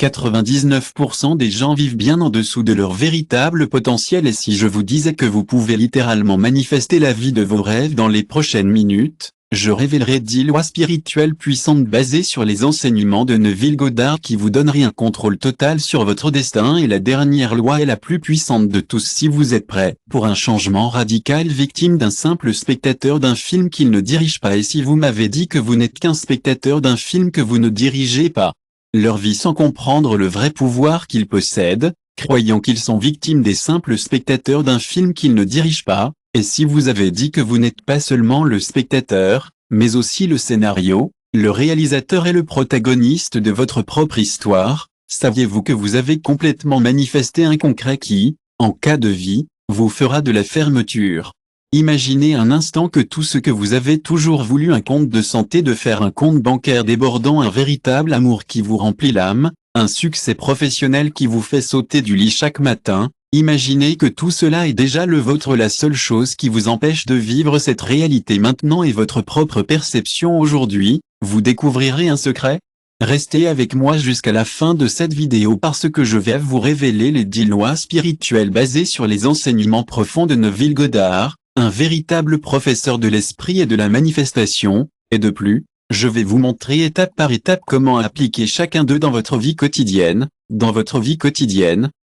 99% des gens vivent bien en dessous de leur véritable potentiel, et si je vous disais que vous pouvez littéralement manifester la vie de vos rêves dans les prochaines minutes, je révélerai 10 lois spirituelles puissantes basées sur les enseignements de Neville Goddard qui vous donneraient un contrôle total sur votre destin, et la dernière loi est la plus puissante de tous. Si vous êtes prêt pour un changement radical, victime d'un simple spectateur d'un film qu'il ne dirige pas, et si vous m'avez dit que vous n'êtes qu'un spectateur d'un film que vous ne dirigez pas, leur vie sans comprendre le vrai pouvoir qu'ils possèdent, croyant qu'ils sont victimes des simples spectateurs d'un film qu'ils ne dirigent pas, et si vous avez dit que vous n'êtes pas seulement le spectateur, mais aussi le scénario, le réalisateur et le protagoniste de votre propre histoire, saviez-vous que vous avez complètement manifesté un concret qui, en cas de vie, vous fera de la fermeture? Imaginez un instant que tout ce que vous avez toujours voulu, un compte de santé, de faire un compte bancaire débordant, un véritable amour qui vous remplit l'âme, un succès professionnel qui vous fait sauter du lit chaque matin, imaginez que tout cela est déjà le vôtre. La seule chose qui vous empêche de vivre cette réalité maintenant est votre propre perception. Aujourd'hui, vous découvrirez un secret. Restez avec moi jusqu'à la fin de cette vidéo parce que je vais vous révéler les 10 lois spirituelles basées sur les enseignements profonds de Neville Goddard, un véritable professeur de l'esprit et de la manifestation, et de plus, je vais vous montrer étape par étape comment appliquer chacun d'eux dans votre vie quotidienne,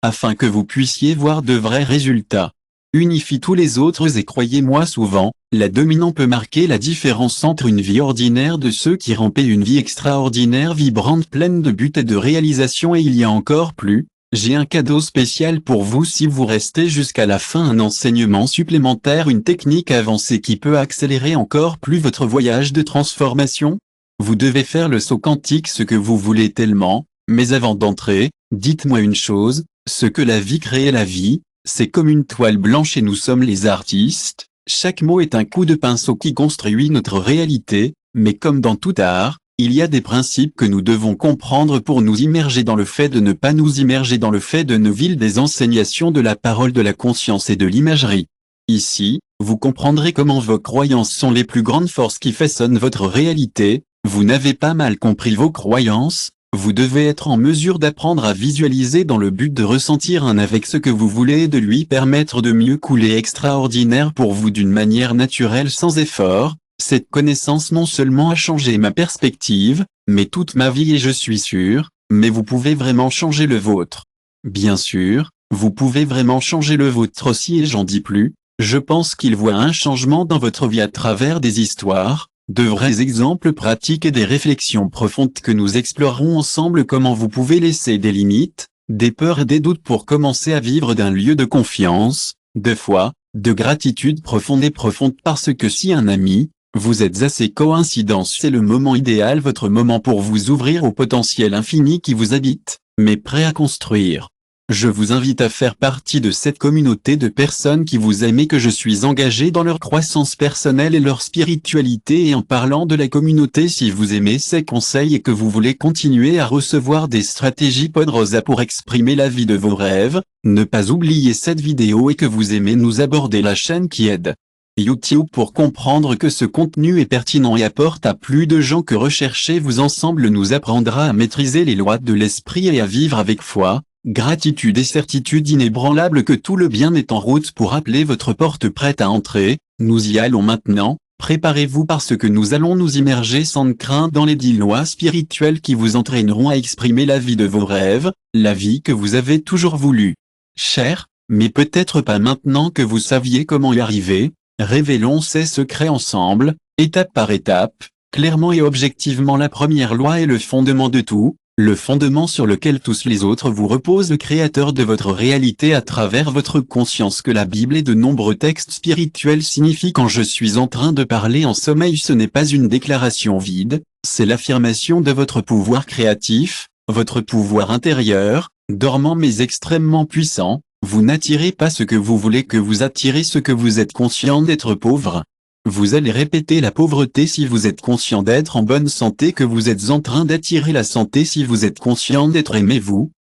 afin que vous puissiez voir de vrais résultats. Unifie tous les autres et croyez-moi, souvent, la dominante peut marquer la différence entre une vie ordinaire de ceux qui rampent et une vie extraordinaire, vibrante, pleine de buts et de réalisations. Et il y a encore plus. J'ai un cadeau spécial pour vous si vous restez jusqu'à la fin, un enseignement supplémentaire, une technique avancée qui peut accélérer encore plus votre voyage de transformation. Vous devez faire le saut quantique, ce que vous voulez tellement, mais avant d'entrer, dites-moi une chose, ce que la vie crée. La vie, c'est comme une toile blanche et nous sommes les artistes, chaque mot est un coup de pinceau qui construit notre réalité, mais comme dans tout art, il y a des principes que nous devons comprendre pour nous immerger dans le fait de ne pas nous immerger dans le fait de Neville, des enseignations de la parole, de la conscience et de l'imagerie. Ici, vous comprendrez comment vos croyances sont les plus grandes forces qui façonnent votre réalité. Vous n'avez pas mal compris vos croyances, vous devez être en mesure d'apprendre à visualiser dans le but de ressentir un avec ce que vous voulez et de lui permettre de mieux couler extraordinaire pour vous d'une manière naturelle sans effort. Cette connaissance non seulement a changé ma perspective, mais toute ma vie, et je suis sûr, mais vous pouvez vraiment changer le vôtre. Bien sûr, vous pouvez vraiment changer le vôtre aussi, et j'en dis plus, je pense qu'il voit un changement dans votre vie à travers des histoires, de vrais exemples pratiques et des réflexions profondes que nous explorerons ensemble. Comment vous pouvez laisser des limites, des peurs et des doutes pour commencer à vivre d'un lieu de confiance, de foi, de gratitude profonde parce que si un ami, vous êtes assez coïncidence, c'est le moment idéal, votre moment pour vous ouvrir au potentiel infini qui vous habite, mais prêt à construire. Je vous invite à faire partie de cette communauté de personnes qui vous aiment et que je suis engagé dans leur croissance personnelle et leur spiritualité. Et en parlant de la communauté, si vous aimez ces conseils et que vous voulez continuer à recevoir des stratégies poderosas pour exprimer la vie de vos rêves, ne pas oublier cette vidéo et que vous aimez nous aborder la chaîne qui aide YouTube pour comprendre que ce contenu est pertinent et apporte à plus de gens que recherchez-vous ensemble nous apprendra à maîtriser les lois de l'esprit et à vivre avec foi, gratitude et certitude inébranlable que tout le bien est en route pour appeler votre porte prête à entrer. Nous y allons maintenant, préparez-vous parce que nous allons nous immerger sans crainte dans les 10 lois spirituelles qui vous entraîneront à exprimer la vie de vos rêves, la vie que vous avez toujours voulu. Cher, mais peut-être pas maintenant que vous saviez comment y arriver. Révélons ces secrets ensemble, étape par étape, clairement et objectivement. La première loi est le fondement de tout, le fondement sur lequel tous les autres vous reposent, le créateur de votre réalité à travers votre conscience. Que la Bible et de nombreux textes spirituels signifient quand je suis en train de parler en sommeil, ce n'est pas une déclaration vide, c'est l'affirmation de votre pouvoir créatif, votre pouvoir intérieur, dormant mais extrêmement puissant. Vous n'attirez pas ce que vous voulez, que vous attirez ce que vous êtes conscient d'être pauvre. Vous allez répéter la pauvreté si vous êtes conscient d'être en bonne santé, que vous êtes en train d'attirer la santé si vous êtes conscient d'être aimé.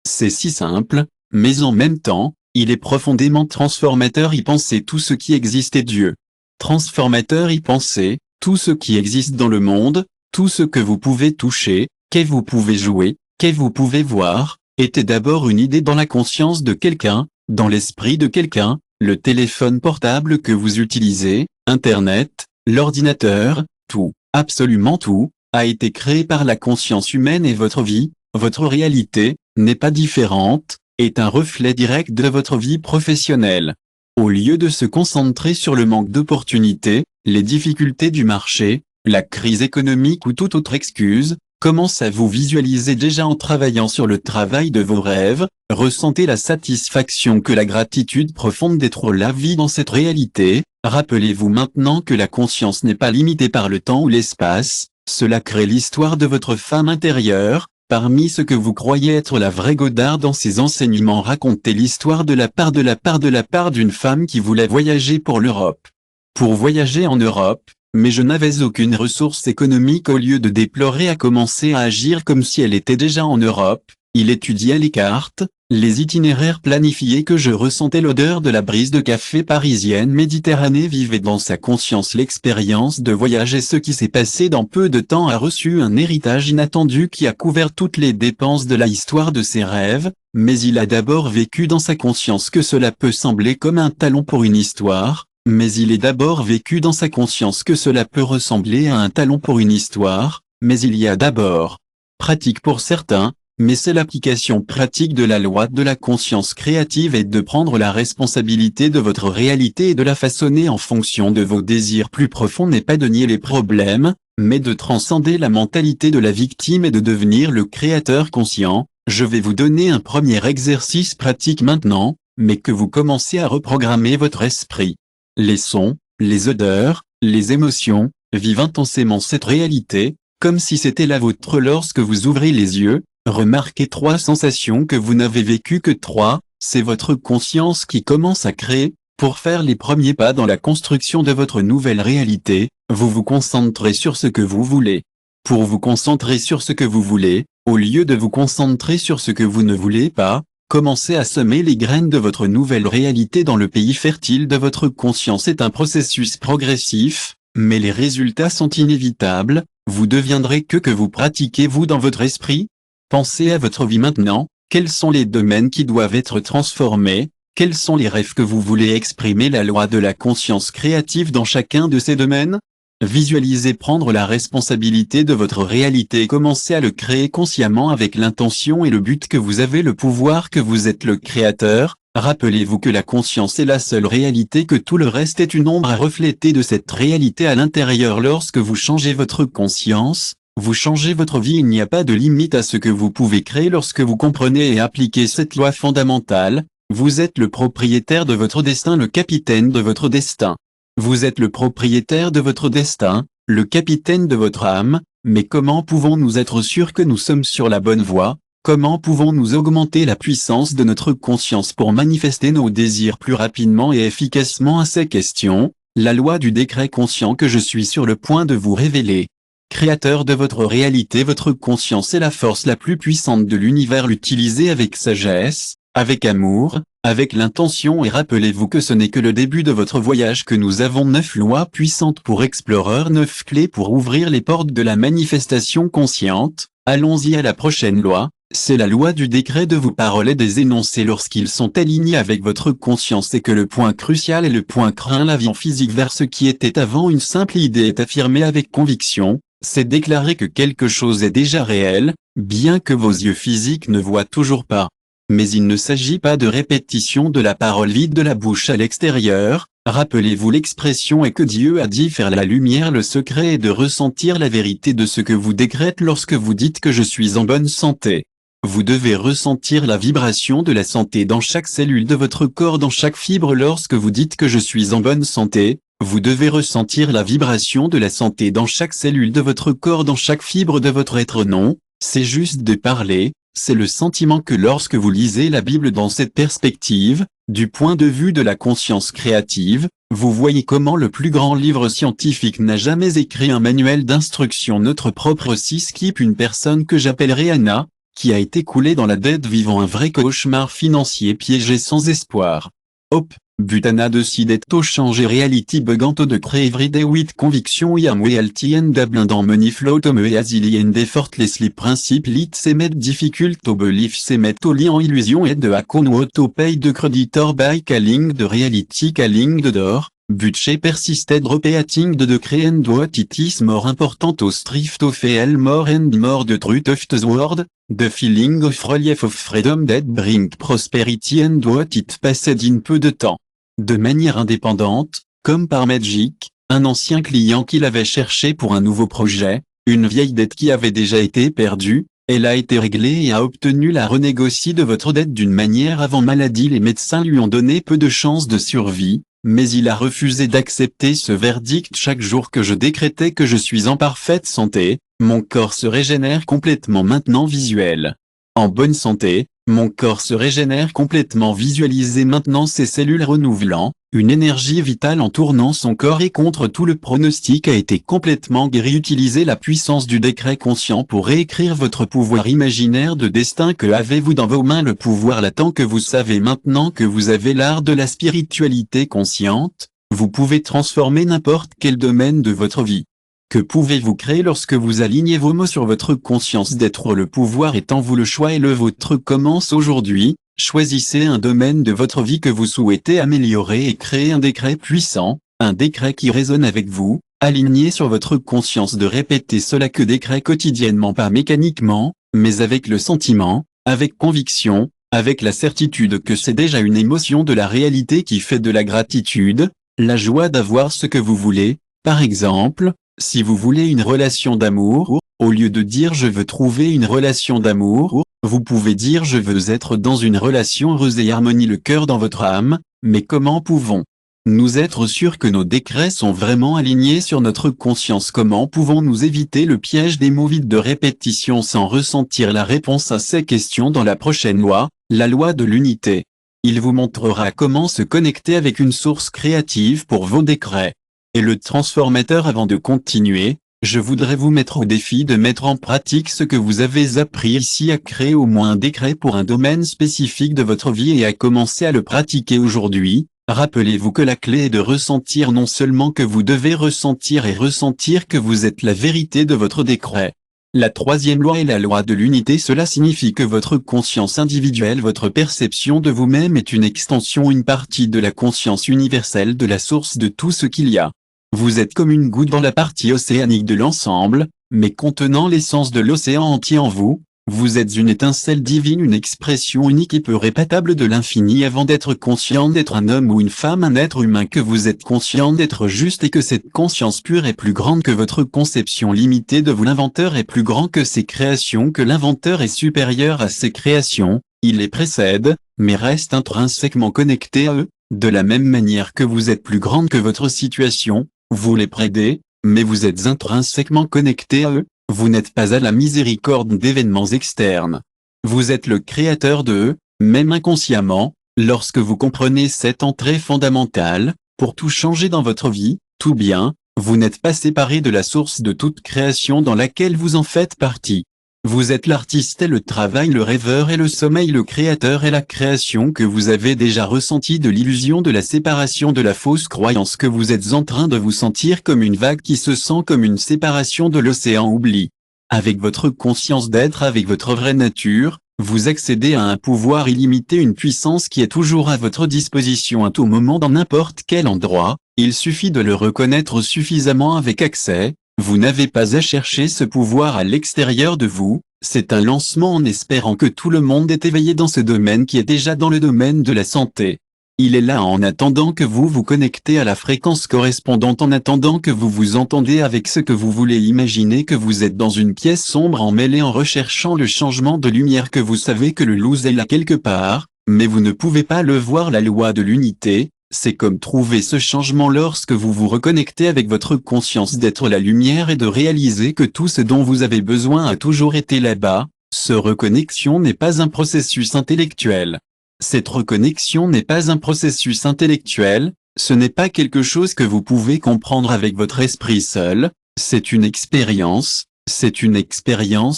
C'est si simple, mais en même temps, il est profondément transformateur. Y penser tout ce qui existe est Dieu. Transformateur y penser, tout ce qui existe dans le monde, tout ce que vous pouvez toucher, que vous pouvez jouer, qu'est vous pouvez voir, était d'abord une idée dans la conscience de quelqu'un, dans l'esprit de quelqu'un, le téléphone portable que vous utilisez, Internet, l'ordinateur, tout, absolument tout, a été créé par la conscience humaine et votre vie, votre réalité, n'est pas différente, est un reflet direct de votre vie professionnelle. Au lieu de se concentrer sur le manque d'opportunités, les difficultés du marché, la crise économique ou toute autre excuse, commence à vous visualiser déjà en travaillant sur le travail de vos rêves, ressentez la satisfaction que la gratitude profonde d'être la vie dans cette réalité, rappelez-vous maintenant que la conscience n'est pas limitée par le temps ou l'espace, cela crée l'histoire de votre femme intérieure, parmi ce que vous croyez être la vraie Godard dans ses enseignements racontez l'histoire de la part d'une femme qui voulait voyager pour l'Europe. Pour voyager en Europe, mais je n'avais aucune ressource économique au lieu de déplorer à commencer à agir comme si elle était déjà en Europe, il étudia les cartes, les itinéraires planifiés que je ressentais l'odeur de la brise de café parisienne Méditerranée vivait dans sa conscience l'expérience de voyage et ce qui s'est passé dans peu de temps a reçu un héritage inattendu qui a couvert toutes les dépenses de la histoire de ses rêves, mais il a d'abord vécu dans sa conscience que cela peut sembler comme un talon pour une histoire, mais il est d'abord vécu dans sa conscience que cela peut ressembler à un talon pour une histoire, mais il y a d'abord pratique pour certains, mais c'est l'application pratique de la loi de la conscience créative et de prendre la responsabilité de votre réalité et de la façonner en fonction de vos désirs plus profonds n'est pas de nier les problèmes, mais de transcender la mentalité de la victime et de devenir le créateur conscient. Je vais vous donner un premier exercice pratique maintenant, mais que vous commencez à reprogrammer votre esprit. Les sons, les odeurs, les émotions, vivent intensément cette réalité, comme si c'était la vôtre lorsque vous ouvrez les yeux, remarquez 3 sensations que vous n'avez vécues que 3, c'est votre conscience qui commence à créer, pour faire les premiers pas dans la construction de votre nouvelle réalité, vous vous concentrez sur ce que vous voulez. Pour vous concentrer sur ce que vous voulez, au lieu de vous concentrer sur ce que vous ne voulez pas, commencez à semer les graines de votre nouvelle réalité dans le pays fertile de votre conscience. C'est un processus progressif, mais les résultats sont inévitables, vous deviendrez que vous pratiquez-vous dans votre esprit. Pensez à votre vie maintenant, quels sont les domaines qui doivent être transformés, quels sont les rêves que vous voulez exprimer la loi de la conscience créative dans chacun de ces domaines. Visualisez prendre la responsabilité de votre réalité et commencez à le créer consciemment avec l'intention et le but que vous avez le pouvoir que vous êtes le créateur. Rappelez-vous que la conscience est la seule réalité que tout le reste est une ombre à refléter de cette réalité à l'intérieur. Lorsque vous changez votre conscience, vous changez votre vie. Il n'y a pas de limite à ce que vous pouvez créer lorsque vous comprenez et appliquez cette loi fondamentale. Vous êtes le propriétaire de votre destin, le capitaine de votre destin. Vous êtes le propriétaire de votre destin, le capitaine de votre âme, mais comment pouvons-nous être sûrs que nous sommes sur la bonne voie? Comment pouvons-nous augmenter la puissance de notre conscience pour manifester nos désirs plus rapidement et efficacement? À ces questions, la loi du décret conscient que je suis sur le point de vous révéler. Créateur de votre réalité, votre conscience est la force la plus puissante de l'univers. L'utilisez avec sagesse, avec amour, avec l'intention et rappelez-vous que ce n'est que le début de votre voyage, que nous avons 9 lois puissantes pour Explorer, 9 clés pour ouvrir les portes de la manifestation consciente. Allons-y à la prochaine loi, c'est la loi du décret de vos paroles et des énoncés lorsqu'ils sont alignés avec votre conscience et que le point crucial est le point craint l'avion physique vers ce qui était avant une simple idée est affirmé avec conviction, c'est déclarer que quelque chose est déjà réel, bien que vos yeux physiques ne voient toujours pas. Mais il ne s'agit pas de répétition de la parole vide de la bouche à l'extérieur, rappelez-vous l'expression est que Dieu a dit faire la lumière. Le secret est de ressentir la vérité de ce que vous décrète lorsque vous dites que je suis en bonne santé. Vous devez ressentir la vibration de la santé dans chaque cellule de votre corps, dans chaque fibre. Lorsque vous dites que je suis en bonne santé, vous devez ressentir la vibration de la santé dans chaque cellule de votre corps, dans chaque fibre de votre être. Non, c'est juste de parler. C'est le sentiment que lorsque vous lisez la Bible dans cette perspective, du point de vue de la conscience créative, vous voyez comment le plus grand livre scientifique n'a jamais écrit un manuel d'instruction. Notre propre Skip, une personne que j'appellerai Anna, qui a été coulée dans la dette vivant un vrai cauchemar financier, piégée sans espoir. Hop, Butana decided to change reality began to de create everyday with conviction and reality and blendant money flow to me asili and effortlessly principe lit se met difficult to believe se met to li en illusion et de account to pay de creditor by calling de reality calling de door, budget persisted repeating de create what it is more important to strive to feel more and more the truth of the word, the feeling of relief of freedom that bring prosperity and what it passed in peu de temps. De manière indépendante, comme par magic, un ancien client qu'il avait cherché pour un nouveau projet, une vieille dette qui avait déjà été perdue, elle a été réglée et a obtenu la renégocier de votre dette d'une manière avant maladie. Les médecins lui ont donné peu de chances de survie, mais il a refusé d'accepter ce verdict. Chaque jour que je décrétais que je suis en parfaite santé, mon corps se régénère complètement maintenant visuel. En bonne santé, mon corps se régénère complètement visualisé maintenant ses cellules renouvelant, une énergie vitale en tournant son corps et contre tout le pronostic a été complètement guéri. Utilisez la puissance du décret conscient pour réécrire votre pouvoir imaginaire de destin. Que avez-vous dans vos mains? Le pouvoir latent que vous savez maintenant que vous avez l'art de la spiritualité consciente, vous pouvez transformer n'importe quel domaine de votre vie. Que pouvez-vous créer lorsque vous alignez vos mots sur votre conscience d'être? Le pouvoir est en vous, le choix est le vôtre. Commence aujourd'hui, choisissez un domaine de votre vie que vous souhaitez améliorer et créez un décret puissant, un décret qui résonne avec vous, aligné sur votre conscience de répéter cela que décret quotidiennement, pas mécaniquement, mais avec le sentiment, avec conviction, avec la certitude que c'est déjà une émotion de la réalité qui fait de la gratitude, la joie d'avoir ce que vous voulez. Par exemple, si vous voulez une relation d'amour, au lieu de dire je veux trouver une relation d'amour, vous pouvez dire je veux être dans une relation heureuse et harmonie le cœur dans votre âme. Mais comment pouvons-nous être sûrs que nos décrets sont vraiment alignés sur notre conscience? Comment pouvons-nous éviter le piège des mots vides de répétition sans ressentir la réponse à ces questions dans la prochaine loi, la loi de l'unité? Il vous montrera comment se connecter avec une source créative pour vos décrets. Et le transformateur, avant de continuer, je voudrais vous mettre au défi de mettre en pratique ce que vous avez appris ici, à créer au moins un décret pour un domaine spécifique de votre vie et à commencer à le pratiquer aujourd'hui. Rappelez-vous que la clé est de ressentir non seulement que vous devez ressentir et ressentir que vous êtes la vérité de votre décret. La troisième loi est la loi de l'unité. Cela signifie que votre conscience individuelle, votre perception de vous-même est une extension, une partie de la conscience universelle de la source de tout ce qu'il y a. Vous êtes comme une goutte dans la partie océanique de l'ensemble, mais contenant l'essence de l'océan entier en vous. Vous êtes une étincelle divine, une expression unique et peu répétable de l'infini. Avant d'être conscient d'être un homme ou une femme, un être humain, que vous êtes conscient d'être juste et que cette conscience pure est plus grande que votre conception limitée de vous. L'inventeur est plus grand que ses créations, que l'inventeur est supérieur à ses créations, il les précède, mais reste intrinsèquement connecté à eux. De la même manière que vous êtes plus grande que votre situation, vous les prédez, mais vous êtes intrinsèquement connecté à eux. Vous n'êtes pas à la miséricorde d'événements externes. Vous êtes le créateur d'eux, même inconsciemment. Lorsque vous comprenez cette entrée fondamentale, pour tout changer dans votre vie, tout bien, vous n'êtes pas séparé de la source de toute création dans laquelle vous en faites partie. Vous êtes l'artiste et le travail, le rêveur et le sommeil, le créateur et la création que vous avez déjà ressenti, de l'illusion de la séparation, de la fausse croyance que vous êtes en train de vous sentir comme une vague qui se sent comme une séparation de l'océan oubli. Avec votre conscience d'être, avec votre vraie nature, vous accédez à un pouvoir illimité, une puissance qui est toujours à votre disposition à tout moment dans n'importe quel endroit. Il suffit de le reconnaître suffisamment avec accès. Vous n'avez pas à chercher ce pouvoir à l'extérieur de vous, c'est un lancement en espérant que tout le monde est éveillé dans ce domaine qui est déjà dans le domaine de la santé. Il est là en attendant que vous vous connectez à la fréquence correspondante, en attendant que vous vous entendez avec ce que vous voulez. Imaginez que vous êtes dans une pièce sombre emmêlée en recherchant le changement de lumière, que vous savez que le lose est là quelque part, mais vous ne pouvez pas le voir. La loi de l'unité, c'est comme trouver ce changement lorsque vous vous reconnectez avec votre conscience d'être la lumière et de réaliser que tout ce dont vous avez besoin a toujours été là-bas. Ce reconnexion n'est pas un processus intellectuel. Cette reconnexion n'est pas un processus intellectuel, ce n'est pas quelque chose que vous pouvez comprendre avec votre esprit seul, c'est une expérience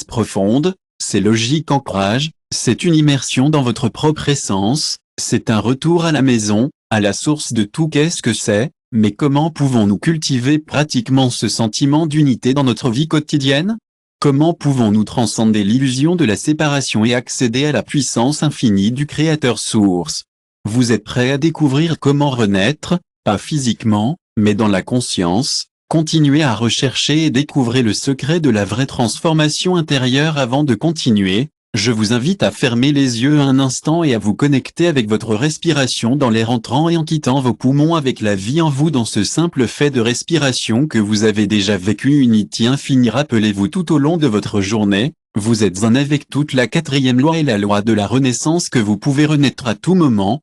profonde, c'est logique ancrage, c'est une immersion dans votre propre essence, C'est un retour à la maison, à la source de tout. Qu'est-ce que c'est? Mais comment pouvons-nous cultiver pratiquement ce sentiment d'unité dans notre vie quotidienne? Comment pouvons-nous transcender l'illusion de la séparation et accéder à la puissance infinie du Créateur Source? Vous êtes prêt à découvrir comment renaître, pas physiquement, mais dans la conscience? Continuez à rechercher et découvrez le secret de la vraie transformation intérieure. Avant de continuer, je vous invite à fermer les yeux un instant et à vous connecter avec votre respiration dans l'air entrant et en quittant vos poumons, avec la vie en vous dans ce simple fait de respiration que vous avez déjà vécu. Unity infini. Rappelez-vous tout au long de votre journée, vous êtes un avec toute la quatrième loi et la loi de la renaissance, que vous pouvez renaître à tout moment,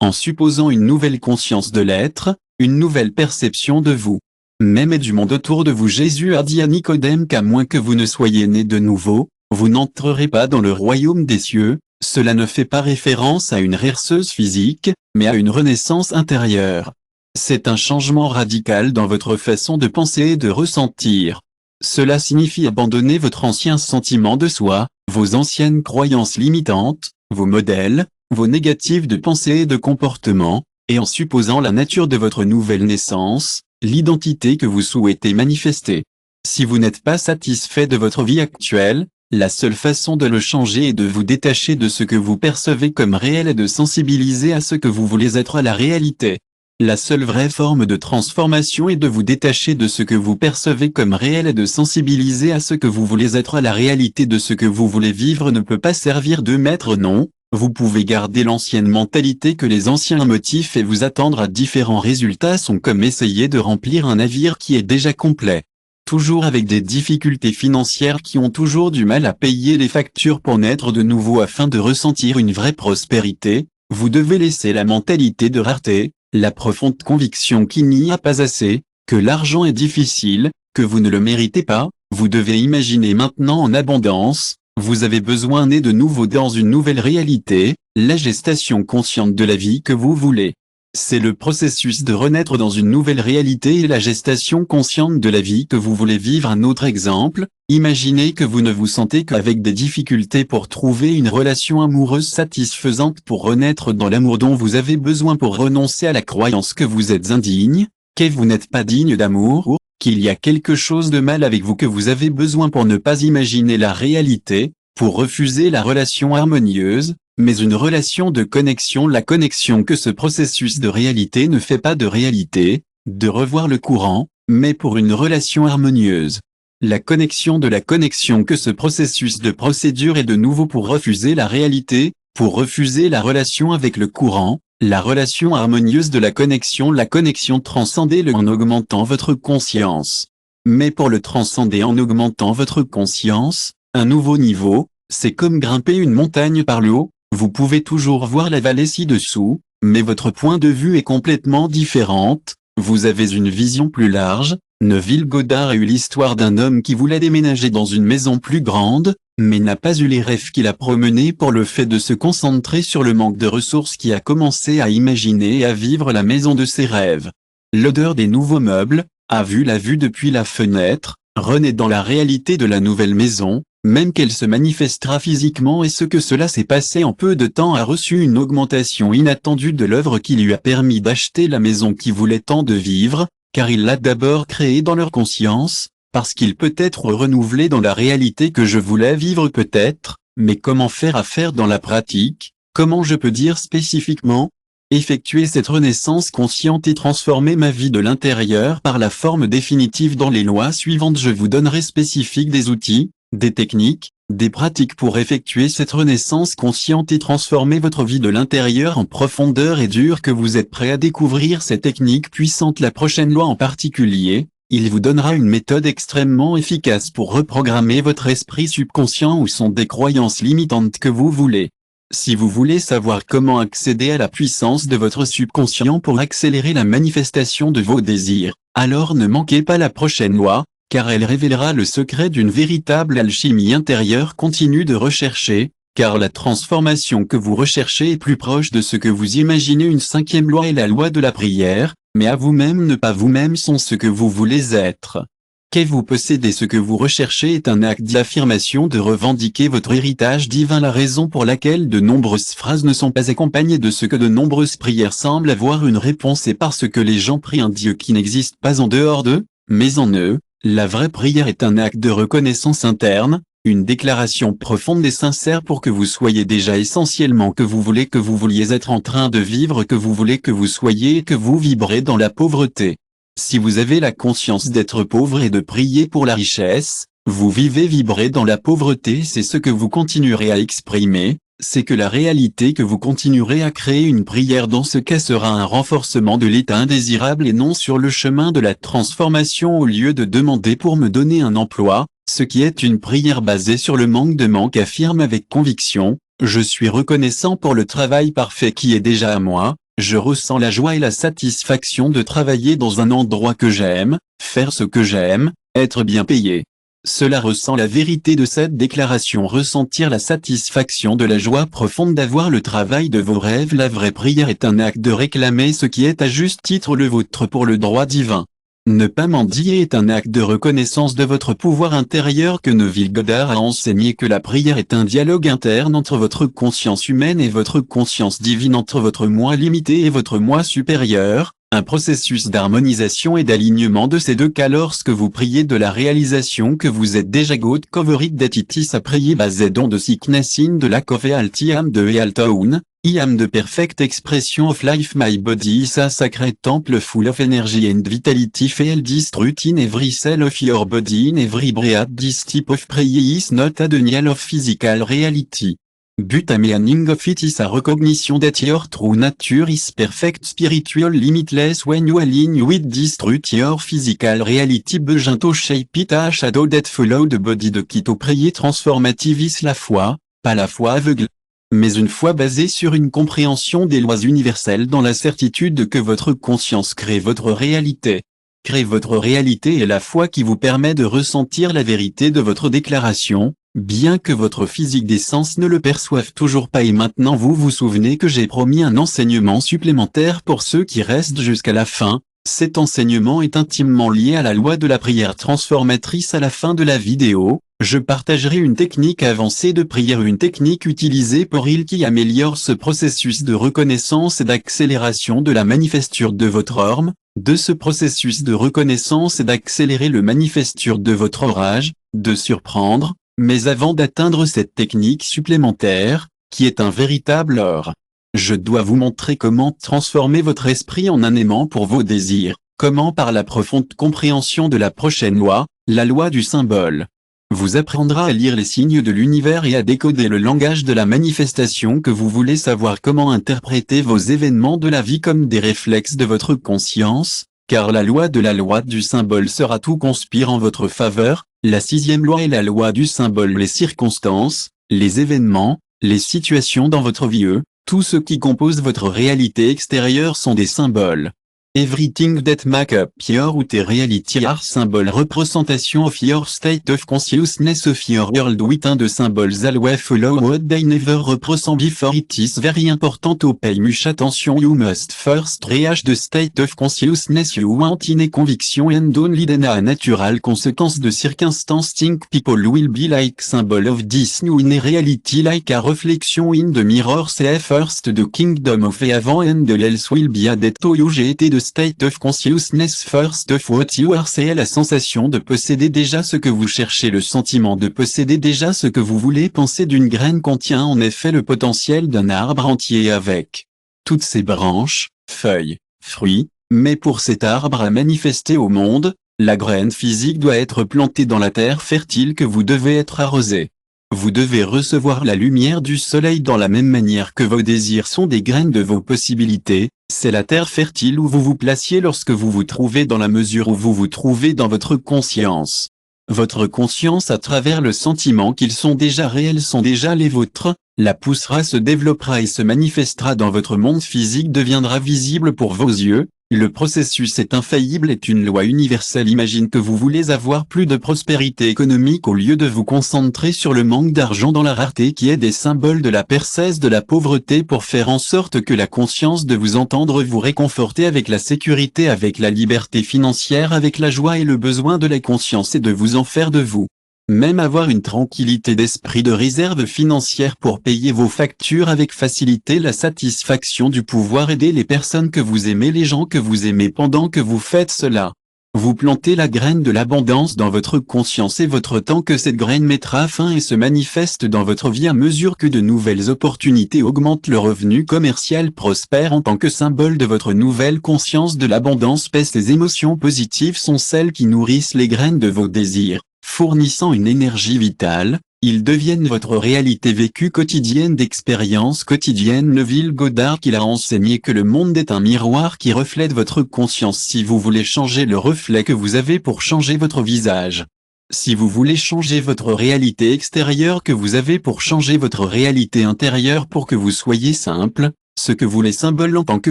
en supposant une nouvelle conscience de l'être, une nouvelle perception de vous même et du monde autour de vous. Jésus a dit à Nicodème qu'à moins que vous ne soyez né de nouveau, vous n'entrerez pas dans le royaume des cieux. Cela ne fait pas référence à une herseuse physique, mais à une renaissance intérieure. C'est un changement radical dans votre façon de penser et de ressentir. Cela signifie abandonner votre ancien sentiment de soi, vos anciennes croyances limitantes, vos modèles, vos négatifs de pensée et de comportement, et en supposant la nature de votre nouvelle naissance, l'identité que vous souhaitez manifester. Si vous n'êtes pas satisfait de votre vie actuelle, la seule façon de le changer est de vous détacher de ce que vous percevez comme réel et de sensibiliser à ce que vous voulez être, à la réalité. La seule vraie forme de transformation est de vous détacher de ce que vous percevez comme réel et de sensibiliser à ce que vous voulez être, à la réalité de ce que vous voulez vivre. Ne peut pas servir de maître, non. Vous pouvez garder l'ancienne mentalité que les anciens motifs et vous attendre à différents résultats sont comme essayer de remplir un navire qui est déjà complet. Toujours avec des difficultés financières, qui ont toujours du mal à payer les factures pour naître de nouveau afin de ressentir une vraie prospérité. Vous devez laisser la mentalité de rareté, la profonde conviction qu'il n'y a pas assez, que l'argent est difficile, que vous ne le méritez pas. Vous devez imaginer maintenant en abondance. Vous avez besoin né de nouveau dans une nouvelle réalité, la gestation consciente de la vie que vous voulez. C'est le processus de renaître dans une nouvelle réalité et la gestation consciente de la vie que vous voulez vivre. Un autre exemple, imaginez que vous ne vous sentez qu'avec des difficultés pour trouver une relation amoureuse satisfaisante. Pour renaître dans l'amour dont vous avez besoin, pour renoncer à la croyance que vous êtes indigne, que vous n'êtes pas digne d'amour, qu'il y a quelque chose de mal avec vous, que vous avez besoin pour ne pas imaginer la réalité, pour refuser la relation harmonieuse, mais une relation de connexion, la connexion que ce processus de réalité ne fait pas de réalité, de revoir le courant, mais pour une relation harmonieuse. La connexion de la connexion que ce processus de procédure est de nouveau pour refuser la réalité, pour refuser la relation avec le courant, la relation harmonieuse de la connexion transcendez-le en augmentant votre conscience. Mais pour le transcender en augmentant votre conscience, un nouveau niveau, c'est comme grimper une montagne par le haut. Vous pouvez toujours voir la vallée ci-dessous, mais votre point de vue est complètement différente. Vous avez une vision plus large. Neville Goddard a eu l'histoire d'un homme qui voulait déménager dans une maison plus grande, mais n'a pas eu les rêves qu'il a promenés pour le fait de se concentrer sur le manque de ressources, qui a commencé à imaginer et à vivre la maison de ses rêves. L'odeur des nouveaux meubles, a vu la vue depuis la fenêtre, renaît dans la réalité de la nouvelle maison, même qu'elle se manifestera physiquement, et ce que cela s'est passé en peu de temps, a reçu une augmentation inattendue de l'œuvre qui lui a permis d'acheter la maison qui voulait tant de vivre, car il l'a d'abord créée dans leur conscience, parce qu'il peut être renouvelé dans la réalité que je voulais vivre peut-être, mais comment faire à faire dans la pratique, comment je peux dire spécifiquement? Effectuer cette renaissance consciente et transformer ma vie de l'intérieur par la forme définitive dans les lois suivantes. Je vous donnerai spécifiques des outils, des techniques, des pratiques pour effectuer cette renaissance consciente et transformer votre vie de l'intérieur en profondeur et dur. Que vous êtes prêt à découvrir ces techniques puissantes, la prochaine loi en particulier, il vous donnera une méthode extrêmement efficace pour reprogrammer votre esprit subconscient où sont des croyances limitantes que vous voulez. Si vous voulez savoir comment accéder à la puissance de votre subconscient pour accélérer la manifestation de vos désirs, alors ne manquez pas la prochaine loi, car elle révélera le secret d'une véritable alchimie intérieure. Continue de rechercher, car la transformation que vous recherchez est plus proche de ce que vous imaginez. Une cinquième loi est la loi de la prière, mais à vous-même, ne pas vous-même, sont ce que vous voulez être. Que vous possédez ce que vous recherchez est un acte d'affirmation de revendiquer votre héritage divin, la raison pour laquelle de nombreuses phrases ne sont pas accompagnées de ce que de nombreuses prières semblent avoir une réponse est parce que les gens prient un Dieu qui n'existe pas en dehors d'eux, mais en eux. La vraie prière est un acte de reconnaissance interne, une déclaration profonde et sincère pour que vous soyez déjà essentiellement que vous vouliez être en train de vivre, que vous voulez que vous soyez et que vous vibrez dans la pauvreté. Si vous avez la conscience d'être pauvre et de prier pour la richesse, vous vibrez dans la pauvreté, c'est ce que vous continuerez à exprimer, c'est que la réalité que vous continuerez à créer. Une prière dans ce cas sera un renforcement de l'état indésirable et non sur le chemin de la transformation. Au lieu de demander pour me donner un emploi, ce qui est une prière basée sur le manque affirme avec conviction, je suis reconnaissant pour le travail parfait qui est déjà à moi. Je ressens la joie et la satisfaction de travailler dans un endroit que j'aime, faire ce que j'aime, être bien payé. Cela ressent la vérité de cette déclaration, ressentir la satisfaction de la joie profonde d'avoir le travail de vos rêves. La vraie prière est un acte de réclamer ce qui est à juste titre le vôtre pour le droit divin. Ne pas mendier est un acte de reconnaissance de votre pouvoir intérieur que Neville Goddard a enseigné que la prière est un dialogue interne entre votre conscience humaine et votre conscience divine, entre votre moi limité et votre moi supérieur, un processus d'harmonisation et d'alignement de ces deux cas. Lorsque vous priez de la réalisation que vous êtes déjà God covered that it is a prayer based on the sickness in the lack of health I am the Health I am the perfect expression of life, my body is a sacred temple full of energy and vitality, feel this truth in every cell of your body, in every breath. This type of prayer is not a denial of physical reality, but a meaning of it is a recognition that your true nature is perfect, spiritual, limitless. When you align with this truth, your physical reality begin to shape it, a shadow that follow the body. De Keto. Prier transformative is la foi, pas la foi aveugle, mais une foi basée sur une compréhension des lois universelles dans la certitude que votre conscience crée votre réalité. Crée votre réalité est la foi qui vous permet de ressentir la vérité de votre déclaration, bien que votre physique des sens ne le perçoive toujours pas. Et maintenant vous vous souvenez que j'ai promis un enseignement supplémentaire pour ceux qui restent jusqu'à la fin. Cet enseignement est intimement lié à la loi de la prière transformatrice. À la fin de la vidéo, je partagerai une technique avancée de prière, une technique utilisée pour il qui améliore ce processus de reconnaissance et d'accélération de la manifesture de votre orme, de ce processus de reconnaissance et d'accélérer le manifesture de votre orage, de surprendre, mais avant d'atteindre cette technique supplémentaire, qui est un véritable or, je dois vous montrer comment transformer votre esprit en un aimant pour vos désirs, comment par la profonde compréhension de la prochaine loi, la loi du symbole, vous apprendra à lire les signes de l'univers et à décoder le langage de la manifestation que vous voulez, savoir comment interpréter vos événements de la vie comme des réflexes de votre conscience, car la loi du symbole sera tout conspire en votre faveur. La sixième loi est la loi du symbole. Les circonstances, les événements, les situations dans votre vie, tout ce qui compose votre réalité extérieure sont des symboles. Everything that make up your reality are symbol, representation of your state of consciousness of your world within the symbols always follow what they never represent before. It is very important to pay much attention. You must first reach the state of consciousness you want in a conviction and only then a natural consequence de circumstance. Think people will be like symbol of this new in a reality, like a reflection in the mirror. Say first the kingdom of heaven and the else will be added to you. J'ai été de state of consciousness first of what you are. C'est la sensation de posséder déjà ce que vous cherchez, le sentiment de posséder déjà ce que vous voulez. Penser d'une graine contient en effet le potentiel d'un arbre entier avec toutes ses branches, feuilles, fruits, mais pour cet arbre à manifester au monde, la graine physique doit être plantée dans la terre fertile que vous devez être arrosé. Vous devez recevoir la lumière du soleil dans la même manière que vos désirs sont des graines de vos possibilités. C'est la terre fertile où vous vous placiez lorsque vous vous trouvez, dans la mesure où vous vous trouvez dans votre conscience. Votre conscience, à travers le sentiment qu'ils sont déjà réels, sont déjà les vôtres, la poussera, se développera et se manifestera dans votre monde physique, deviendra visible pour vos yeux, Le processus est infaillible, est une loi universelle. Imagine que vous voulez avoir plus de prospérité économique au lieu de vous concentrer sur le manque d'argent, dans la rareté qui est des symboles de la percesse, de la pauvreté, pour faire en sorte que la conscience de vous entendre vous réconforter avec la sécurité, avec la liberté financière, avec la joie, et le besoin de la conscience et de vous en faire de vous. Même avoir une tranquillité d'esprit, de réserve financière pour payer vos factures avec facilité, la satisfaction du pouvoir aider les personnes que vous aimez, les gens que vous aimez. Pendant que vous faites cela, vous plantez la graine de l'abondance dans votre conscience et votre temps, que cette graine mettra fin et se manifeste dans votre vie à mesure que de nouvelles opportunités augmentent, le revenu commercial prospère en tant que symbole de votre nouvelle conscience de l'abondance. Les émotions positives sont celles qui nourrissent les graines de vos désirs, fournissant une énergie vitale. Ils deviennent votre réalité vécue quotidienne, d'expérience quotidienne. Neville Goddard, qu'il a enseigné que le monde est un miroir qui reflète votre conscience. Si vous voulez changer le reflet que vous avez pour changer votre visage, si vous voulez changer votre réalité extérieure que vous avez pour changer votre réalité intérieure, pour que vous soyez simple, ce que vous les symboles en tant que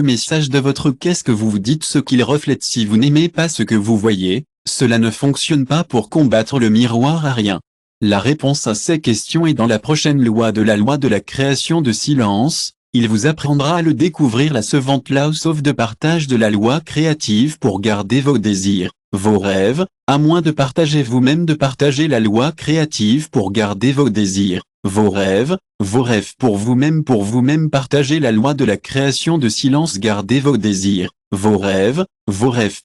message de votre qu'est-ce que vous vous dites, ce qu'ils reflètent. Si vous n'aimez pas ce que vous voyez, cela ne fonctionne pas. Pour combattre le miroir à rien. La réponse à ces questions est dans la prochaine loi de la création de silence. Il vous apprendra à le découvrir. La Seventh Laws of de partage de la loi créative pour garder vos désirs, vos rêves, à moins de partager vous-même, de partager la loi créative pour garder vos désirs, vos rêves pour vous-même, partagez la loi de la création de silence, gardez vos désirs, vos rêves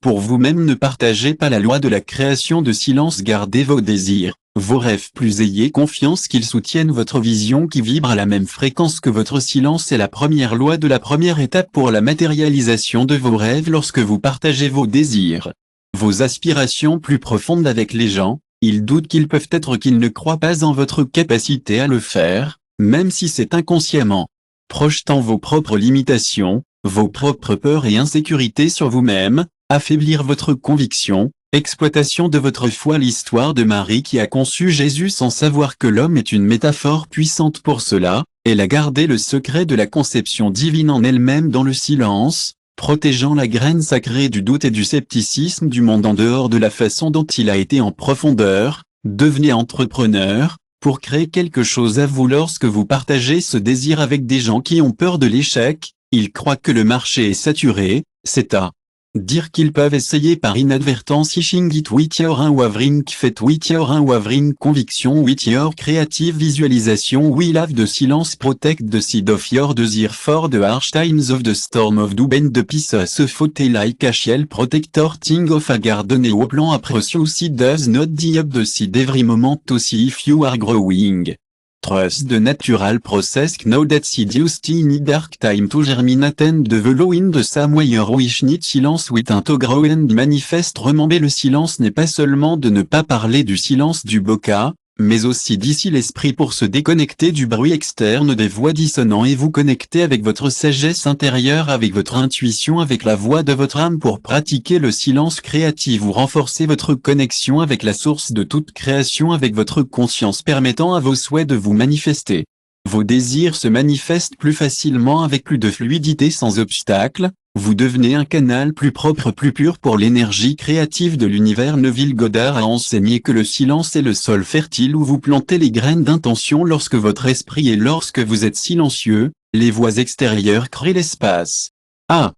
pour vous-même. Ne partagez pas la loi de la création de silence, gardez vos désirs, vos rêves. Plus ayez confiance qu'ils soutiennent votre vision qui vibre à la même fréquence que votre silence. Est la première loi de la première étape pour la matérialisation de vos rêves. Lorsque vous partagez vos désirs, vos aspirations plus profondes avec les gens, ils doutent, qu'ils peuvent être, qu'ils ne croient pas en votre capacité à le faire, même si c'est inconsciemment. Projetant vos propres limitations, vos propres peurs et insécurités sur vous-même, affaiblir votre conviction, exploitation de votre foi. L'histoire de Marie qui a conçu Jésus sans savoir que l'homme est une métaphore puissante pour cela. Elle a gardé le secret de la conception divine en elle-même dans le silence, protégeant la graine sacrée du doute et du scepticisme du monde en dehors de la façon dont il a été en profondeur. Devenez entrepreneur, pour créer quelque chose à vous. Lorsque vous partagez ce désir avec des gens qui ont peur de l'échec, ils croient que le marché est saturé, c'est à dire qu'ils peuvent essayer par inadvertance. Ishing it with your unwavering faith, with your unwavering conviction, with your creative visualization. We have the silence protect the seed of your desire for the harsh times of the storm of do bend the pieces of faute like a shield protector thing of a garden. Et au plan après seed does not die up the seed every moment to see if you are growing. Trust the natural process, know that seed used in dark time to germinate and develop in the same way your wish need silence with un to grow and manifest. Remember, le silence n'est pas seulement de ne pas parler du silence du boca, mais aussi d'ici l'esprit pour se déconnecter du bruit externe des voix dissonantes et vous connecter avec votre sagesse intérieure, avec votre intuition, avec la voix de votre âme. Pour pratiquer le silence créatif, vous renforcez votre connexion avec la source de toute création, avec votre conscience, permettant à vos souhaits de vous manifester. Vos désirs se manifestent plus facilement, avec plus de fluidité, sans obstacle. Vous devenez un canal plus propre, plus pur pour l'énergie créative de l'univers. Neville Goddard a enseigné que le silence est le sol fertile où vous plantez les graines d'intention. Lorsque votre esprit et lorsque vous êtes silencieux, les voix extérieures créent l'espace. Ah!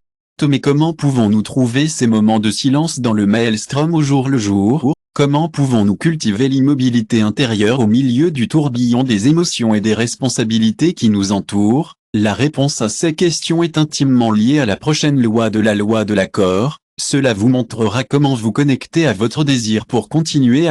Mais comment pouvons-nous trouver ces moments de silence dans le maelstrom au jour le jour? Comment pouvons-nous cultiver l'immobilité intérieure au milieu du tourbillon des émotions et des responsabilités qui nous entourent? La réponse à ces questions est intimement liée à la prochaine loi de l'accord. Cela vous montrera comment vous connecter à votre désir pour continuer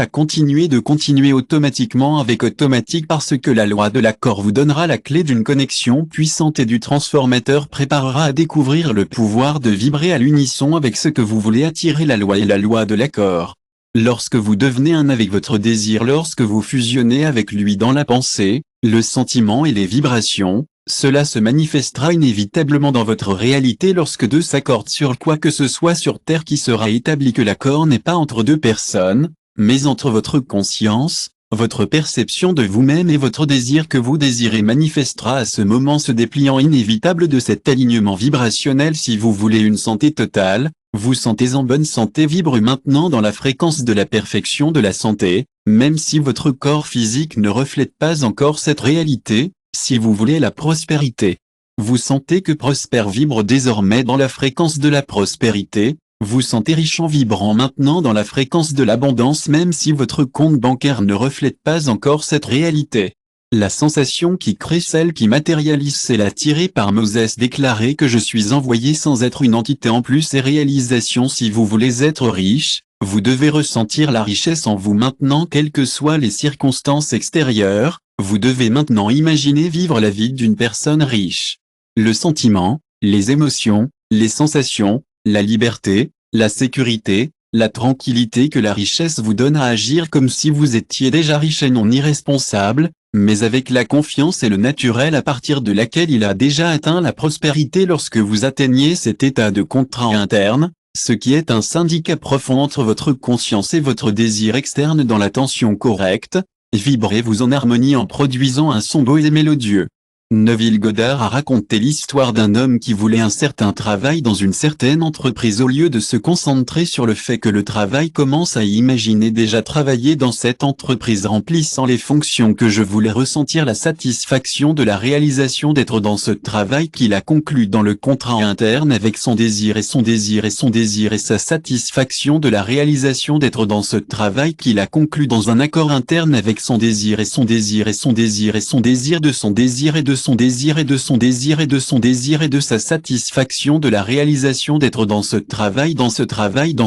automatiquement avec automatique, parce que la loi de l'accord vous donnera la clé d'une connexion puissante et du transformateur préparera à découvrir le pouvoir de vibrer à l'unisson avec ce que vous voulez attirer. La loi de l'accord. Lorsque vous devenez un avec votre désir, lorsque vous fusionnez avec lui dans la pensée, le sentiment et les vibrations, cela se manifestera inévitablement dans votre réalité. Lorsque deux s'accordent sur quoi que ce soit sur Terre, qui sera établi que l'accord n'est pas entre deux personnes, mais entre votre conscience, Votre perception de vous-même et votre désir que vous désirez manifestera à ce moment ce dépliant inévitable de cet alignement vibrationnel. Si vous voulez une santé totale, vous sentez en bonne santé vibre maintenant dans la fréquence de la perfection de la santé, même si votre corps physique ne reflète pas encore cette réalité. Si vous voulez la prospérité, vous sentez que prospère vibre désormais dans la fréquence de la prospérité. Vous sentez riche en vibrant maintenant dans la fréquence de l'abondance même si votre compte bancaire ne reflète pas encore cette réalité. La sensation qui crée celle qui matérialise, c'est la tirée par Moses déclaré que je suis envoyé sans être une entité en plus et réalisation. Si vous voulez être riche, vous devez ressentir la richesse en vous maintenant quelles que soient les circonstances extérieures. Vous devez maintenant imaginer vivre la vie d'une personne riche. Le sentiment, les émotions, les sensations, la liberté, la sécurité, la tranquillité que la richesse vous donne à agir comme si vous étiez déjà riche et non irresponsable, mais avec la confiance et le naturel à partir de laquelle il a déjà atteint la prospérité lorsque vous atteignez cet état de contrat interne, ce qui est un syndicat profond entre votre conscience et votre désir externe dans la tension correcte, vibrez-vous en harmonie en produisant un son beau et mélodieux. Neville Goddard a raconté l'histoire d'un homme qui voulait un certain travail dans une certaine entreprise. Au lieu de se concentrer sur le fait que le travail commence à imaginer déjà travailler dans cette entreprise remplissant les fonctions que je voulais ressentir la satisfaction de la réalisation d'être dans ce travail qu'il a conclu dans le contrat interne avec son désir et son désir et son désir et sa satisfaction de la réalisation d'être dans ce travail qu'il a conclu dans un accord interne avec son désir et son désir et son désir et son désir de son désir et de son désir et de son désir et de son désir et de sa satisfaction de la réalisation d'être dans ce travail dans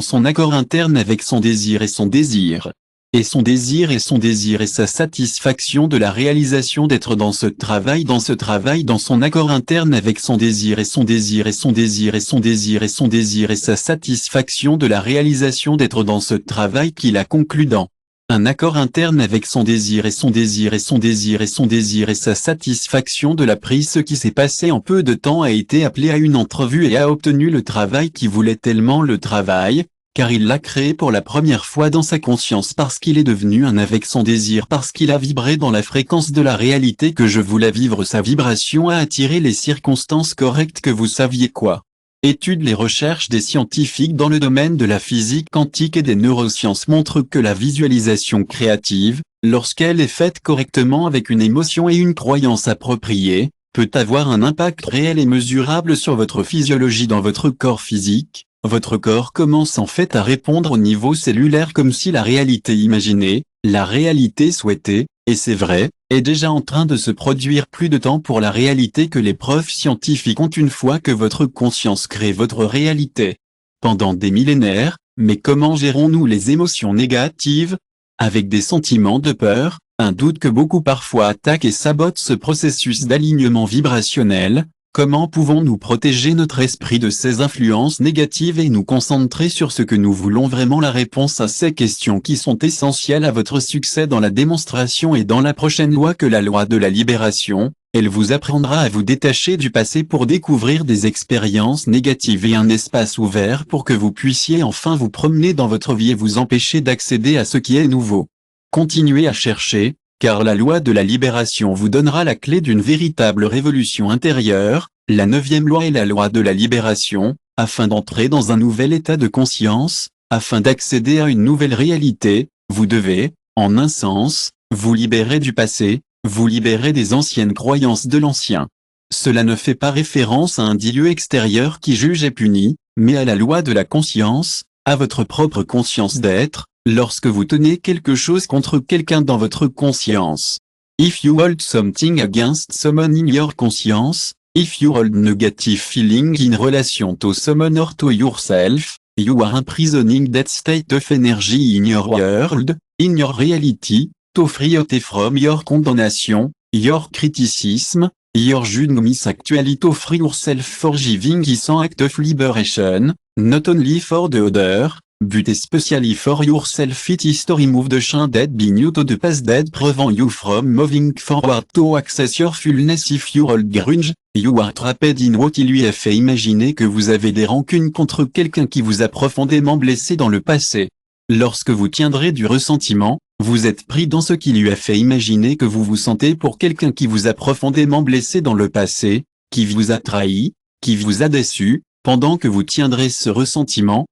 son accord interne avec son désir et son désir. Et son désir et son désir et sa satisfaction de la réalisation d'être dans ce travail dans son accord interne avec son désir et son désir et son désir et son désir et son désir et sa satisfaction de la réalisation d'être dans ce travail qu'il a conclu dans un accord interne avec son désir et son désir et son désir et son désir et sa satisfaction de la prise. Ce qui s'est passé en peu de temps a été appelé à une entrevue et a obtenu le travail qui voulait tellement le travail, car il l'a créé pour la première fois dans sa conscience parce qu'il est devenu un avec son désir parce qu'il a vibré dans la fréquence de la réalité que je voulais vivre. Sa vibration a attiré les circonstances correctes que vous saviez quoi. Étude. Les recherches des scientifiques dans le domaine de la physique quantique et des neurosciences montrent que la visualisation créative, lorsqu'elle est faite correctement avec une émotion et une croyance appropriée, peut avoir un impact réel et mesurable sur votre physiologie dans votre corps physique. Votre corps commence en fait à répondre au niveau cellulaire comme si la réalité imaginée, la réalité souhaitée, et c'est vrai, est déjà en train de se produire. Plus de temps pour la réalité que les preuves scientifiques ont une fois que votre conscience crée votre réalité. Pendant des millénaires, mais comment gérons-nous les émotions négatives? Avec des sentiments de peur, un doute que beaucoup parfois attaquent et sabotent ce processus d'alignement vibrationnel. Comment pouvons-nous protéger notre esprit de ces influences négatives et nous concentrer sur ce que nous voulons vraiment? La réponse à ces questions qui sont essentielles à votre succès dans la démonstration et dans la prochaine loi que la loi de la libération. Elle vous apprendra à vous détacher du passé pour découvrir des expériences négatives et un espace ouvert pour que vous puissiez enfin vous promener dans votre vie et vous empêcher d'accéder à ce qui est nouveau. Continuez à chercher, car la loi de la libération vous donnera la clé d'une véritable révolution intérieure. La 9e loi est la loi de la libération, afin d'entrer dans un nouvel état de conscience, afin d'accéder à une nouvelle réalité, vous devez, en un sens, vous libérer du passé, vous libérer des anciennes croyances de l'ancien. Cela ne fait pas référence à un Dieu extérieur qui juge et punit, mais à la loi de la conscience, à votre propre conscience d'être. Lorsque vous tenez quelque chose contre quelqu'un dans votre conscience. If you hold something against someone in your conscience, if you hold negative feeling in relation to someone or to yourself, you are imprisoning that state of energy in your world, in your reality, to free it from your condemnation, your criticism, your judgment. Actually to free yourself for giving is an act of liberation, not only for the other, but especially for yourself. It is to remove the chain that bind you to the past that prevent you from moving forward to access your fullness. If you hold grudge, you are trapped in what il lui a fait imaginer que vous avez des rancunes contre quelqu'un qui vous a profondément blessé dans le passé. Lorsque vous tiendrez du ressentiment, Vous êtes pris dans ce qui lui a fait imaginer que vous vous sentez pour quelqu'un qui vous a profondément blessé dans le passé, qui vous a trahi, qui vous a déçu, pendant que vous tiendrez ce ressentiment,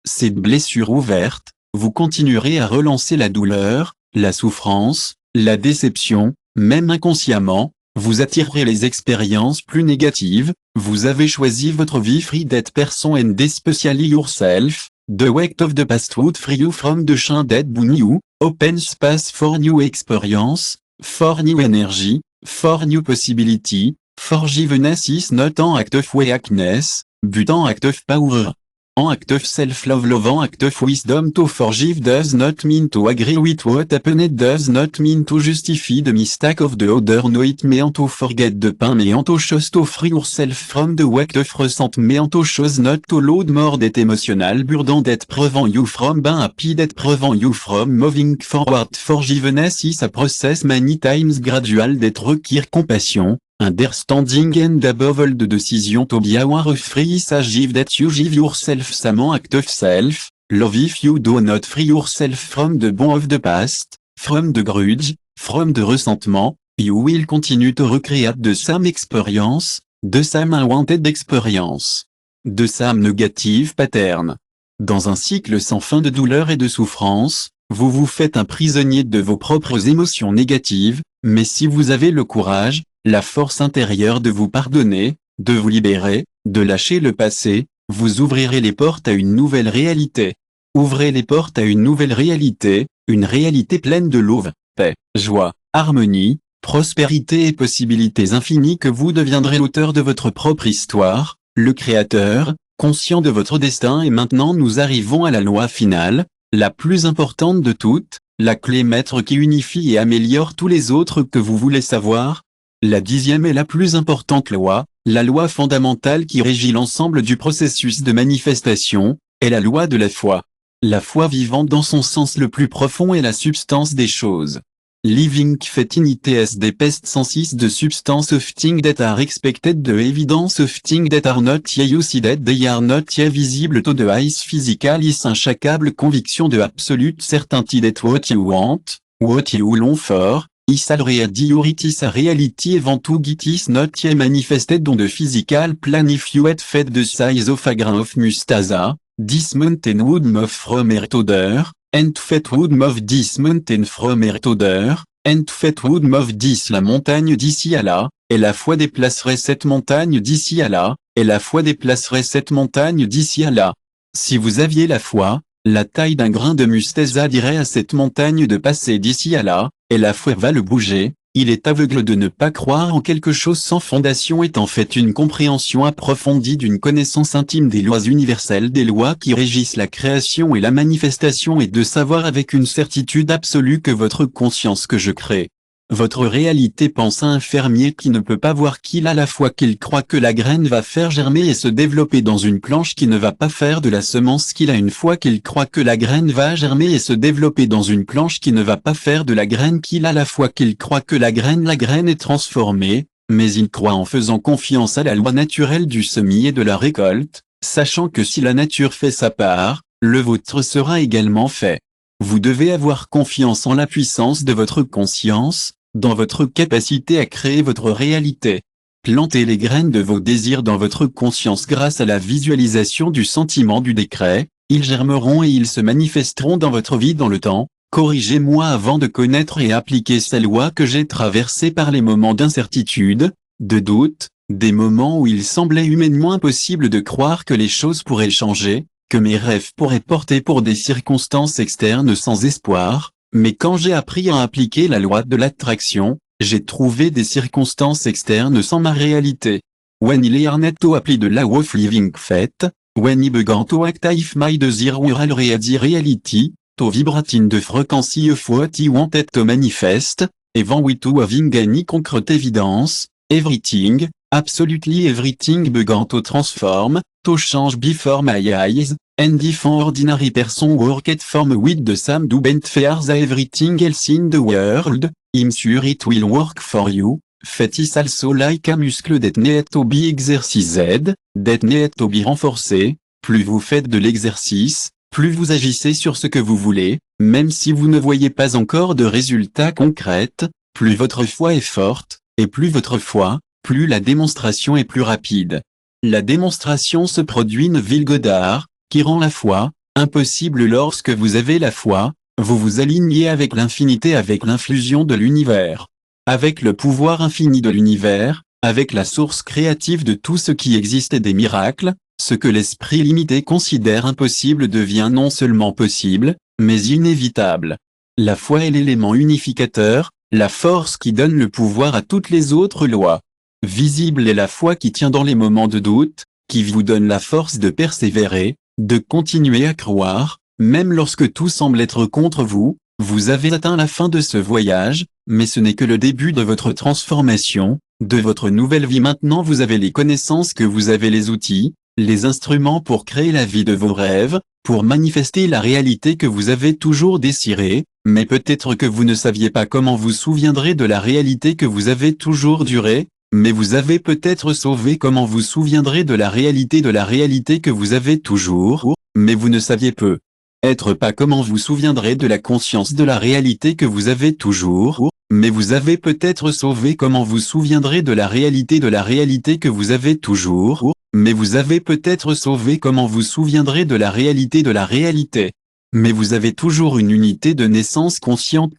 cette blessure ouverte, vous continuerez à relancer la douleur, la souffrance, la déception, même inconsciemment, vous attirerez les expériences plus négatives, vous avez choisi votre vie free that person and especially yourself, the weight of the past would free you from the chain that bound you, open space for new experience, for new energy, for new possibility, forgiveness is not an act of weakness, but an act of power. An act of self-love, an act of wisdom. To forgive does not mean to agree with what happened, does not mean to justify the mistake of the other. No, it meant to forget the pain, meant to choose to free yourself from the weight of resentment, to choose not to load more that emotional burden that prevent you from being happy, that prevent you from moving forward. Forgiveness is a process many times gradual that require compassion, understanding and above all the decision to be aware of free give that you give yourself some act of self, love if you do not free yourself from the bond of the past, from the grudge, from the resentment, you will continue to recreate the same experience, the same unwanted experience, the same negative pattern. Dans un cycle sans fin de douleur et de souffrance, vous vous faites un prisonnier de vos propres émotions négatives, mais si vous avez le courage, la force intérieure de vous pardonner, de vous libérer, de lâcher le passé, vous ouvrirez les portes à une nouvelle réalité. Ouvrez les portes à une nouvelle réalité, une réalité pleine de love, paix, joie, harmonie, prospérité et possibilités infinies, que vous deviendrez l'auteur de votre propre histoire, le créateur, conscient de votre destin. Et maintenant nous arrivons à la loi finale, la plus importante de toutes, la clé maître qui unifie et améliore tous les autres que vous voulez savoir. La 10e et la plus importante loi, la loi fondamentale qui régit l'ensemble du processus de manifestation, est la loi de la foi. La foi vivante dans son sens le plus profond est la substance des choses. Living faith in it is the best senses the substance of things that are expected, the evidence of things that are not yet you see that they are not yet visible to the eyes physical is unshakable conviction de absolute certainty that what you want, what you long for, is already your it is a reality event to get is not yet manifested on the physical plan. If you had fed the size of a grain of mustasa, this mountain would move from earth odor, and fat would move this mountain from earth odor, and fat would move this. La montagne d'ici à là, et la foi déplacerait cette montagne d'ici à là, et la foi déplacerait cette montagne d'ici à là. Si vous aviez la foi, la taille d'un grain de mustasa dirait à cette montagne de passer d'ici à là, et la foi va le bouger. Il est aveugle de ne pas croire en quelque chose sans fondation est en fait une compréhension approfondie d'une connaissance intime des lois universelles, des lois qui régissent la création et la manifestation, et de savoir avec une certitude absolue que votre conscience que je crée. Votre réalité pense à un fermier qui ne peut pas voir qu'il a la foi, qu'il croit que la graine va faire germer et se développer dans une planche qui ne va pas faire de la semence, qu'il a une foi qu'il croit que la graine va germer et se développer dans une planche qui ne va pas faire de la graine, qu'il a la foi qu'il croit que la graine est transformée, mais il croit en faisant confiance à la loi naturelle du semis et de la récolte, sachant que si la nature fait sa part, le vôtre sera également fait. Vous devez avoir confiance en la puissance de votre conscience, dans votre capacité à créer votre réalité. Plantez les graines de vos désirs dans votre conscience grâce à la visualisation du sentiment du décret, ils germeront et ils se manifesteront dans votre vie dans le temps. Corrigez-moi avant de connaître et appliquer ces lois que j'ai traversées par les moments d'incertitude, de doute, des moments où il semblait humainement impossible de croire que les choses pourraient changer, que mes rêves pourraient porter pour des circonstances externes sans espoir. Mais quand j'ai appris à appliquer la loi de l'attraction, j'ai trouvé des circonstances externes sans ma réalité. When I learned to apply the law of living faith, when I began to active my desire were already reality, to vibrate in the frequency of what I wanted to manifest, even without having any concrete evidence, everything, absolutely everything began to transform, to change before my eyes. And if an ordinary person worked from with the same do bent fears everything else in the world, I'm sure it will work for you. Faith is also like a muscle that need to be exercised, that need to be renforcé. Plus vous faites de l'exercice, plus vous agissez sur ce que vous voulez, même si vous ne voyez pas encore de résultats concrets, plus votre foi est forte, et plus votre foi, plus la démonstration est plus rapide. La démonstration se produit Neville Goddard, qui rend la foi impossible. Lorsque vous avez la foi, vous vous alignez avec l'infinité, avec l'infusion de l'univers, avec le pouvoir infini de l'univers, avec la source créative de tout ce qui existe et des miracles. Ce que l'esprit limité considère impossible devient non seulement possible, mais inévitable. La foi est l'élément unificateur, la force qui donne le pouvoir à toutes les autres lois. Visible est la foi qui tient dans les moments de doute, qui vous donne la force de persévérer, de continuer à croire, même lorsque tout semble être contre vous. Vous avez atteint la fin de ce voyage, mais ce n'est que le début de votre transformation, de votre nouvelle vie. Maintenant vous avez les connaissances, que vous avez les outils, les instruments pour créer la vie de vos rêves, pour manifester la réalité que vous avez toujours désirée, mais peut-être que vous ne saviez pas comment vous souviendrez de la réalité que vous avez toujours durée, mais vous avez peut-être sauvé comment vous souviendrez de la réalité que vous avez toujours, mais vous ne saviez peut-être pas comment vous souviendrez de la conscience de la réalité que vous avez toujours, mais vous avez peut-être sauvé comment vous souviendrez de la réalité que vous avez toujours, mais vous avez peut-être sauvé comment vous souviendrez de la réalité. Mais vous avez toujours une unité de naissance consciente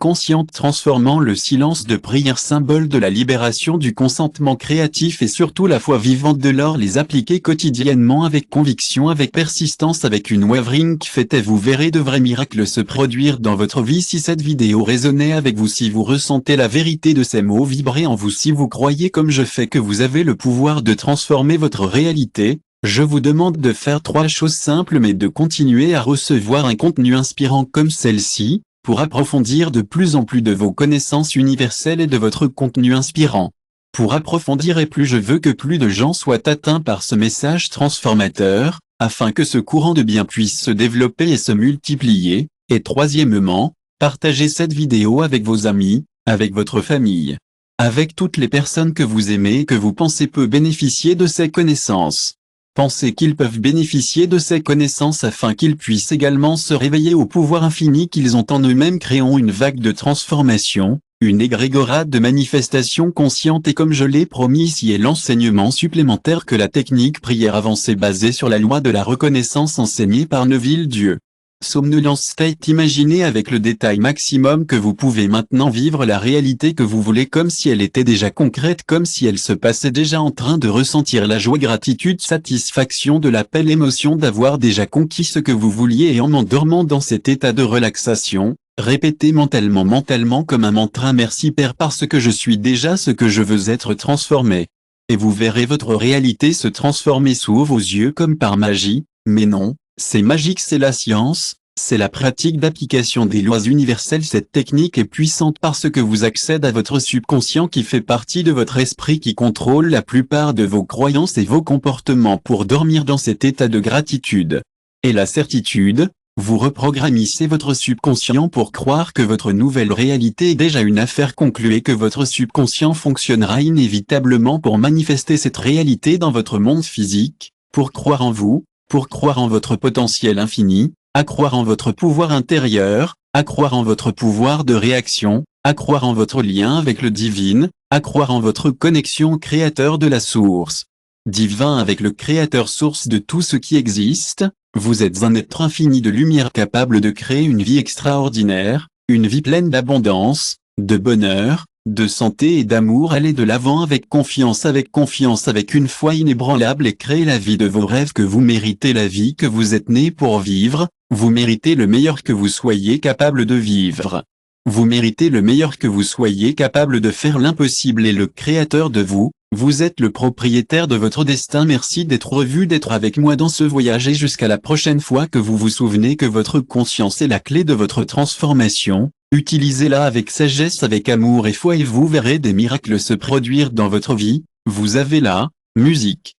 transformant le silence de prière, symbole de la libération, du consentement créatif et surtout la foi vivante de l'or. Les appliquer quotidiennement avec conviction, avec persistance, avec une wavering qui fait, et vous verrez de vrais miracles se produire dans votre vie. Si cette vidéo résonnait avec vous, si vous ressentez la vérité de ces mots vibrer en vous, si vous croyez comme je fais que vous avez le pouvoir de transformer votre réalité, je vous demande de faire 3 choses simples, mais de continuer à recevoir un contenu inspirant comme celle-ci, pour approfondir de plus en plus de vos connaissances universelles et de votre contenu inspirant. Pour approfondir, et plus je veux que plus de gens soient atteints par ce message transformateur, afin que ce courant de bien puisse se développer et se multiplier. Et troisièmement, partagez cette vidéo avec vos amis, avec votre famille, avec toutes les personnes que vous aimez et que vous pensez peut bénéficier de ces connaissances. Pensez qu'ils peuvent bénéficier de ces connaissances afin qu'ils puissent également se réveiller au pouvoir infini qu'ils ont en eux-mêmes. Créons une vague de transformation, une égrégorade de manifestation consciente, et comme je l'ai promis, ici est l'enseignement supplémentaire que la technique prière avancée basée sur la loi de la reconnaissance enseignée par Neville Dieu. Somnolence state. Imaginez avec le détail maximum que vous pouvez maintenant vivre la réalité que vous voulez comme si elle était déjà concrète, comme si elle se passait déjà, en train de ressentir la joie, gratitude, satisfaction, de la paix, l'émotion d'avoir déjà conquis ce que vous vouliez, et en m'endormant dans cet état de relaxation, répétez mentalement comme un mantra: merci Père parce que je suis déjà ce que je veux être transformé. Et vous verrez votre réalité se transformer sous vos yeux comme par magie. Mais non, c'est magique, c'est la science, c'est la pratique d'application des lois universelles. Cette technique est puissante parce que vous accèdez à votre subconscient qui fait partie de votre esprit, qui contrôle la plupart de vos croyances et vos comportements, pour dormir dans cet état de gratitude et la certitude. Vous reprogrammissez votre subconscient pour croire que votre nouvelle réalité est déjà une affaire conclue et que votre subconscient fonctionnera inévitablement pour manifester cette réalité dans votre monde physique, pour croire en vous, pour croire en votre potentiel infini, à croire en votre pouvoir intérieur, à croire en votre pouvoir de réaction, à croire en votre lien avec le divin, à croire en votre connexion au créateur de la source divin, avec le créateur source de tout ce qui existe. Vous êtes un être infini de lumière capable de créer une vie extraordinaire, une vie pleine d'abondance, de bonheur, de santé et d'amour. Allez de l'avant avec confiance, avec une foi inébranlable, et créez la vie de vos rêves, que vous méritez la vie que vous êtes né pour vivre. Vous méritez le meilleur que vous soyez capable de vivre. Vous méritez le meilleur que vous soyez capable de faire. L'impossible est le créateur de vous. Vous êtes le propriétaire de votre destin. Merci d'être revu, d'être avec moi dans ce voyage, et jusqu'à la prochaine fois que vous vous souvenez que votre conscience est la clé de votre transformation, utilisez-la avec sagesse, avec amour et foi, et vous verrez des miracles se produire dans votre vie. Vous avez la musique.